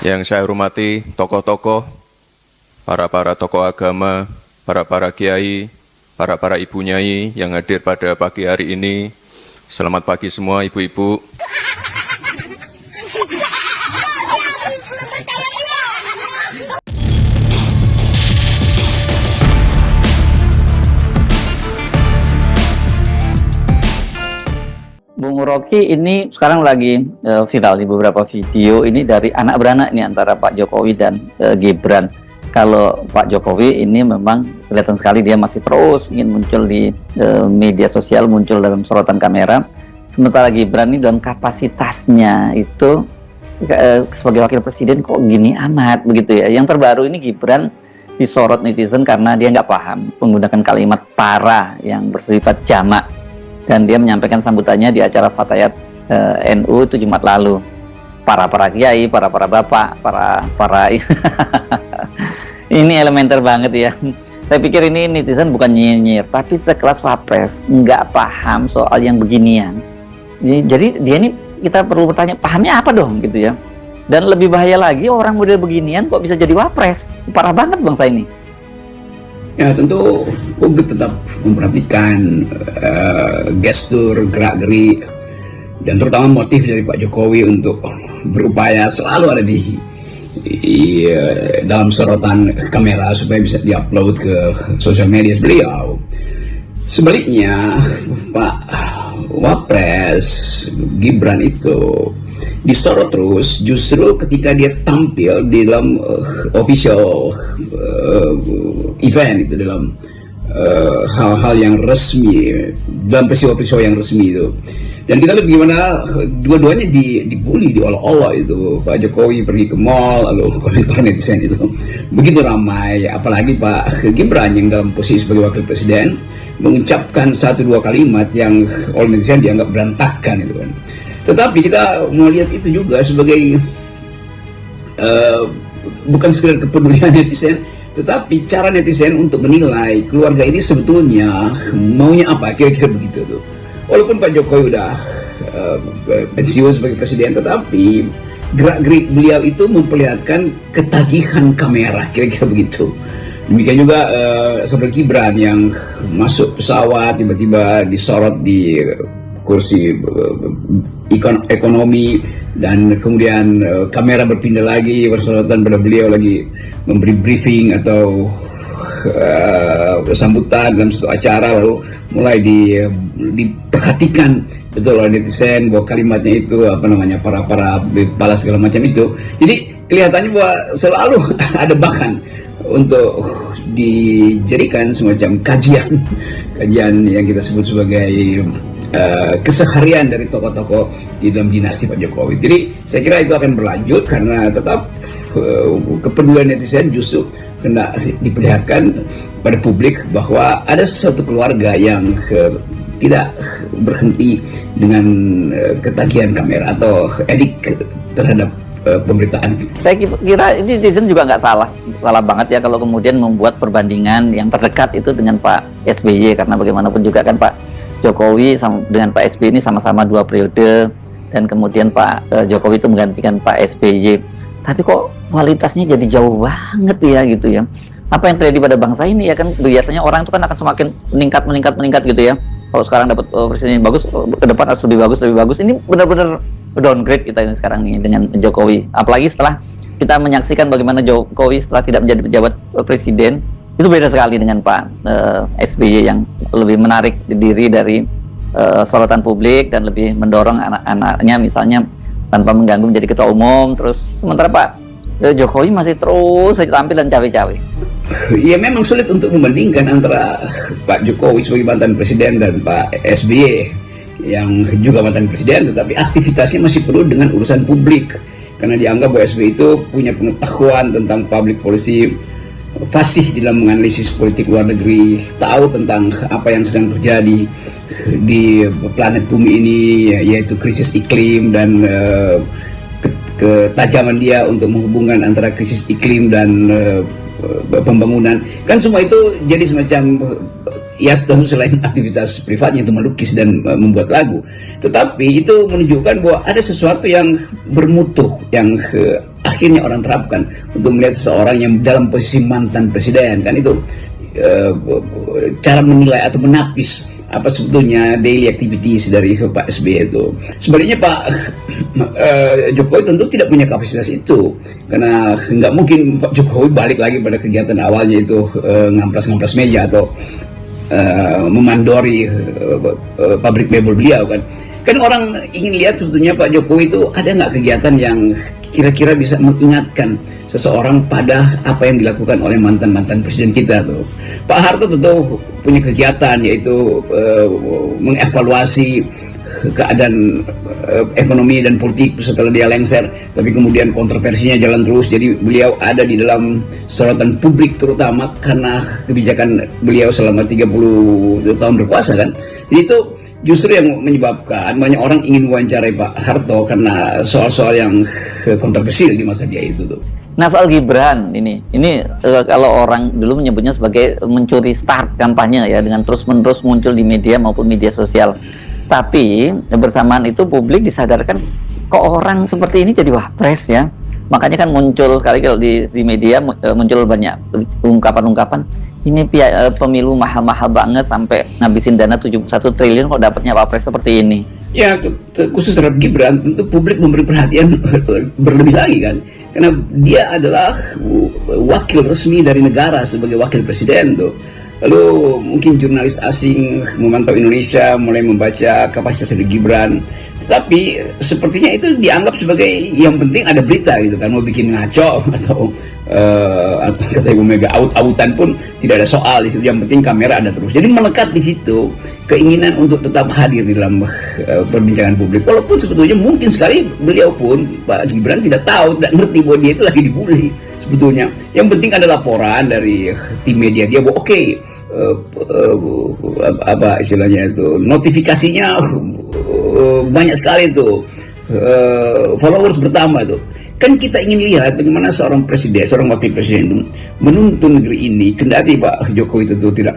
Yang saya hormati tokoh-tokoh, para tokoh agama, para kiai, para ibu nyai yang hadir pada pagi hari ini. Selamat pagi semua ibu-ibu. Bung Rocky ini sekarang lagi viral di beberapa video ini dari anak beranak nih antara Pak Jokowi dan Gibran. Kalau Pak Jokowi ini memang kelihatan sekali dia masih terus ingin muncul di media sosial, muncul dalam sorotan kamera. Sementara Gibran ini dalam kapasitasnya itu sebagai wakil presiden kok gini amat begitu ya. Yang terbaru ini Gibran disorot netizen karena dia nggak paham menggunakan kalimat para yang bersifat jamak. Dan dia menyampaikan sambutannya di acara Fatayat NU itu Jumat lalu. Para kiai, para bapak, para ini elementer banget ya. Saya pikir ini netizen bukan nyinyir, tapi sekelas Wapres nggak paham soal yang beginian. Jadi dia ini kita perlu bertanya, pahamnya apa dong gitu ya. Dan lebih bahaya lagi orang model beginian kok bisa jadi Wapres. Parah banget bangsa ini. Ya tentu publik tetap memperhatikan gestur, gerak-gerik, dan terutama motif dari Pak Jokowi untuk berupaya selalu ada di dalam sorotan kamera supaya bisa diupload ke sosial media beliau. Sebaliknya Pak Wapres Gibran itu disorot terus justru ketika dia tampil di dalam official event itu, dalam hal-hal yang resmi, dalam peristiwa-peristiwa yang resmi itu. Dan kita lihat bagaimana dua-duanya dibully, diolok-olok itu. Pak Jokowi pergi ke mall, lalu komentar netizen itu begitu ramai. Apalagi Pak Gibran yang dalam posisi sebagai wakil presiden mengucapkan satu dua kalimat yang oleh netizen dianggap berantakan itu kan. Tetapi kita melihat itu juga sebagai bukan sekedar kepedulian netizen, tetapi cara netizen untuk menilai keluarga ini sebetulnya maunya apa, kira-kira begitu tuh. Walaupun Pak Jokowi udah pensiun sebagai presiden, tetapi gerak-gerik beliau itu memperlihatkan ketagihan kamera, kira-kira begitu. Demikian juga saudara Gibran yang masuk pesawat tiba-tiba disorot di kursi ekonomi, dan kemudian kamera berpindah lagi bersorotan pada beliau lagi memberi briefing atau sambutan dalam suatu acara, lalu mulai diperhatikan betul oleh netizen bahwa kalimatnya itu para balas segala macam itu. Jadi kelihatannya bahwa selalu ada bahan untuk dijadikan semacam kajian yang kita sebut sebagai keseharian dari tokoh-tokoh di dalam dinasti Pak Jokowi. Jadi saya kira itu akan berlanjut karena tetap kepedulian netizen justru hendak diperlihatkan pada publik bahwa ada satu keluarga yang tidak berhenti dengan ketagihan kamera atau edik terhadap pemberitaan. Saya kira ini netizen juga nggak salah banget ya kalau kemudian membuat perbandingan yang terdekat itu dengan Pak SBY, karena bagaimanapun juga kan Pak Jokowi dengan Pak SBY ini sama-sama 2 periode, dan kemudian Pak Jokowi itu menggantikan Pak SBY. Tapi kok kualitasnya jadi jauh banget ya gitu ya. Apa yang terjadi pada bangsa ini ya kan, biasanya orang itu kan akan semakin meningkat gitu ya. Kalau sekarang dapat presiden yang bagus, ke depan harus lebih bagus. Ini benar-benar downgrade kita ini sekarang nih dengan Jokowi. Apalagi setelah kita menyaksikan bagaimana Jokowi setelah tidak menjadi pejabat presiden, itu beda sekali dengan Pak SBY yang lebih menarik diri dari sorotan publik dan lebih mendorong anak-anaknya misalnya tanpa mengganggu menjadi ketua umum. Terus sementara Pak Jokowi masih terus tampil dan cawe-cawe. Ya memang sulit untuk membandingkan antara Pak Jokowi sebagai mantan presiden dan Pak SBY yang juga mantan presiden, tetapi aktivitasnya masih penuh dengan urusan publik karena dianggap bahwa SBY itu punya pengetahuan tentang public policy, fasih di dalam menganalisis politik luar negeri, tahu tentang apa yang sedang terjadi di planet bumi ini, yaitu krisis iklim dan ketajaman dia untuk menghubungkan antara krisis iklim dan pembangunan. Kan semua itu jadi semacam ya tentu selain aktivitas privatnya itu melukis dan membuat lagu, tetapi itu menunjukkan bahwa ada sesuatu yang bermutu yang akhirnya orang terapkan untuk melihat seseorang yang dalam posisi mantan presiden, kan itu cara menilai atau menapis apa sebetulnya daily activities dari Pak SBY itu. Sebenarnya Pak Jokowi tentu tidak punya kapasitas itu, karena nggak mungkin Pak Jokowi balik lagi pada kegiatan awalnya itu ngamplas-ngamplas meja atau memandori pabrik mebel beliau kan. Kan orang ingin lihat sebetulnya Pak Jokowi itu ada nggak kegiatan yang kira-kira bisa mengingatkan seseorang pada apa yang dilakukan oleh mantan-mantan presiden kita tuh. Pak Harto tentu punya kegiatan yaitu mengevaluasi keadaan ekonomi dan politik setelah dia lengser, tapi kemudian kontroversinya jalan terus, jadi beliau ada di dalam sorotan publik terutama karena kebijakan beliau selama 30 tahun berkuasa kan. Jadi itu justru yang menyebabkan banyak orang ingin wawancarai Pak Harto karena soal-soal yang kontroversial di masa dia itu tuh. Nah, soal Gibran ini kalau orang dulu menyebutnya sebagai mencuri start kampanye ya, dengan terus-menerus muncul di media maupun media sosial. Tapi bersamaan itu publik disadarkan kok orang seperti ini jadi wapres ya. Makanya kan muncul sekali kalau di media muncul banyak ungkapan-ungkapan ini pemilu mahal-mahal banget sampai ngabisin dana 71 triliun kok dapatnya wapres seperti ini. Ya, khusus terhadap Gibran tentu publik memberi perhatian berlebih lagi kan, karena dia adalah wakil resmi dari negara sebagai wakil presiden tuh. Lalu mungkin jurnalis asing memantau Indonesia mulai membaca kapasitas dari Gibran, tetapi sepertinya itu dianggap sebagai yang penting ada berita gitu kan, mau bikin ngaco atau kata Ibu Mega aut-autan pun tidak ada soal di situ, yang penting kamera ada terus. Jadi melekat di situ keinginan untuk tetap hadir di dalam perbincangan publik, walaupun sebetulnya mungkin sekali beliau pun Pak Gibran tidak tahu, tidak ngerti bahwa dia itu lagi dibully sebetulnya. Yang penting ada laporan dari tim media dia bahwa apa istilahnya itu, notifikasinya banyak sekali itu, followers bertambah tuh. Kan kita ingin lihat bagaimana seorang presiden, seorang wakil presiden itu menuntun negeri ini. Kendati Pak Jokowi tentu tidak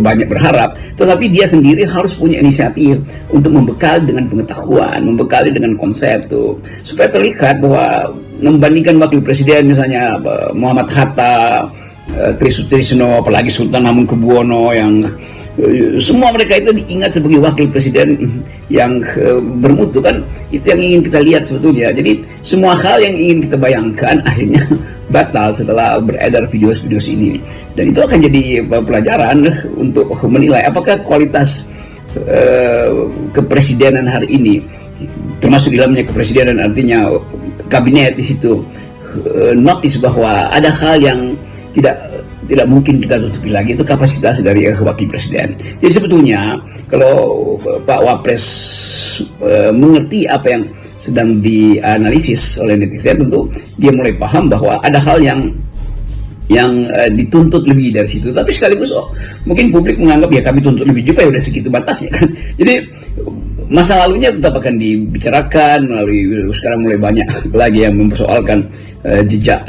banyak berharap, tetapi dia sendiri harus punya inisiatif untuk membekal dengan pengetahuan, membekali dengan konsep tuh, supaya terlihat bahwa membandingkan wakil presiden misalnya Muhammad Hatta, Trisutrisno, apalagi Sultan Hamengkubuwono yang semua mereka itu diingat sebagai wakil presiden yang bermutu kan, itu yang ingin kita lihat sebetulnya. Jadi semua hal yang ingin kita bayangkan akhirnya batal setelah beredar video-video ini, dan itu akan jadi pelajaran untuk menilai apakah kualitas kepresidenan hari ini, termasuk di dalamnya kepresidenan artinya kabinet di situ, notice bahwa ada hal yang tidak mungkin kita tutupi lagi, itu kapasitas dari wakil presiden. Jadi sebetulnya kalau Pak Wapres mengerti apa yang sedang dianalisis oleh netizen, tentu dia mulai paham bahwa ada hal yang dituntut lebih dari situ. Tapi sekaligus mungkin publik menganggap ya kami tuntut lebih juga, ya udah segitu batasnya kan. Jadi masa lalunya tetap akan dibicarakan melalui, sekarang mulai banyak lagi yang mempersoalkan jejak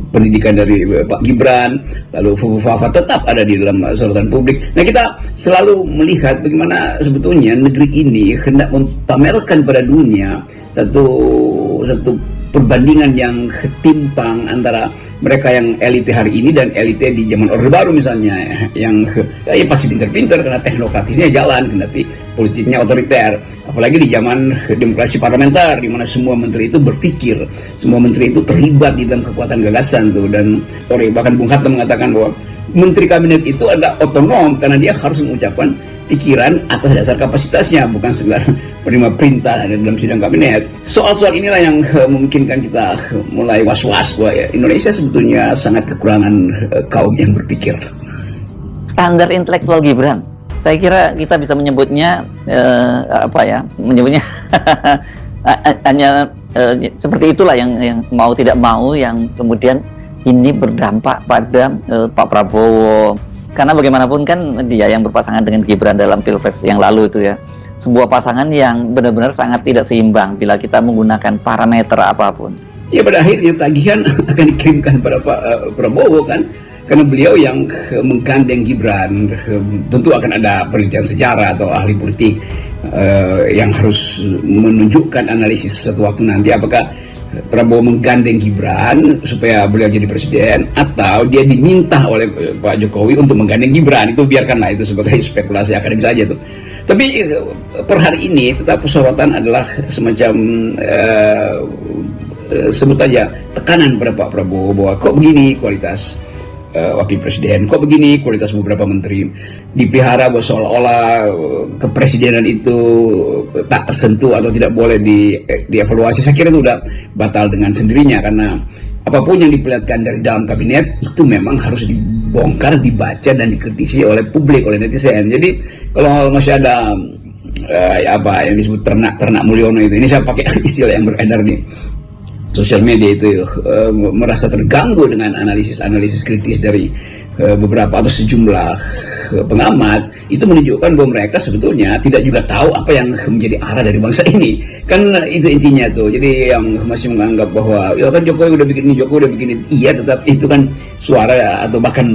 pendidikan dari Pak Gibran, lalu Fufu-Fafa tetap ada di dalam sorotan publik. Nah, kita selalu melihat bagaimana sebetulnya negeri ini hendak mempamerkan pada dunia satu perbandingan yang timpang antara mereka yang elite hari ini dan elite di zaman Orde Baru misalnya, yang ya pasti pinter-pinter karena teknokratisnya jalan, kendati politiknya otoriter. Apalagi di zaman demokrasi parlementer, di mana semua menteri itu berpikir, semua menteri itu terlibat di dalam kekuatan gagasan tuh. Dan bahkan Bung Hatta mengatakan bahwa menteri kabinet itu ada otonom karena dia harus mengucapkan pikiran atas dasar kapasitasnya, bukan sekedar menerima perintah dalam sidang kabinet. Soal-soal inilah yang memungkinkan kita mulai was-was bahwa ya, Indonesia sebetulnya sangat kekurangan kaum yang berpikir. Standar intelektual Gibran, saya kira kita bisa menyebutnya menyebutnya hanya seperti itulah yang mau tidak mau yang kemudian ini berdampak pada Pak Prabowo. Karena bagaimanapun kan dia yang berpasangan dengan Gibran dalam Pilpres yang lalu itu ya, sebuah pasangan yang benar-benar sangat tidak seimbang bila kita menggunakan parameter apapun. Ya pada akhirnya tagihan akan dikirimkan pada Pak Prabowo kan. karena beliau yang menggandeng Gibran. Tentu akan ada penelitian sejarah atau ahli politik yang harus menunjukkan analisis satu waktu nanti apakah Prabowo menggandeng Gibran supaya beliau jadi presiden atau dia diminta oleh Pak Jokowi untuk menggandeng Gibran. Itu biarkanlah itu sebagai spekulasi akademis saja tuh. Tapi per hari ini tetap sorotan adalah semacam sebut aja tekanan pada Pak Prabowo bahwa kok begini kualitas wakil presiden, kok begini kualitas beberapa menteri, dipelihara bahwa seolah-olah kepresidenan itu tak tersentuh atau tidak boleh dievaluasi. Saya kira itu udah batal dengan sendirinya, karena apapun yang diperlihatkan dari dalam kabinet itu memang harus dibongkar, dibaca dan dikritisi oleh publik, oleh netizen. Jadi kalau masih ada yang disebut ternak Mulyono ini saya pakai istilah yang beredar di sosial media itu merasa terganggu dengan analisis kritis dari beberapa atau sejumlah pengamat. Itu menunjukkan bahwa mereka sebetulnya tidak juga tahu apa yang menjadi arah dari bangsa ini. Kan itu intinya tuh. Jadi yang masih menganggap bahwa ya kan Jokowi udah bikin ini, Jokowi udah bikin itu. Iya, tetap itu kan suara atau bahkan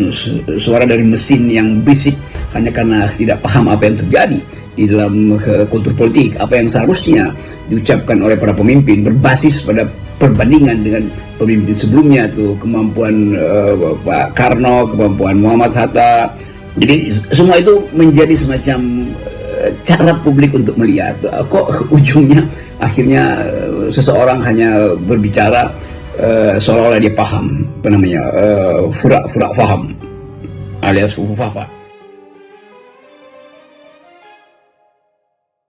suara dari mesin yang berisik hanya karena tidak paham apa yang terjadi di dalam kultur politik. Apa yang seharusnya diucapkan oleh para pemimpin berbasis pada perbandingan dengan pemimpin sebelumnya tuh, kemampuan Pak Karno, kemampuan Muhammad Hatta. Jadi semua itu menjadi semacam cara publik untuk melihat kok ujungnya akhirnya seseorang hanya berbicara seolah-olah dia paham, fura-fura faham alias fufu fafa.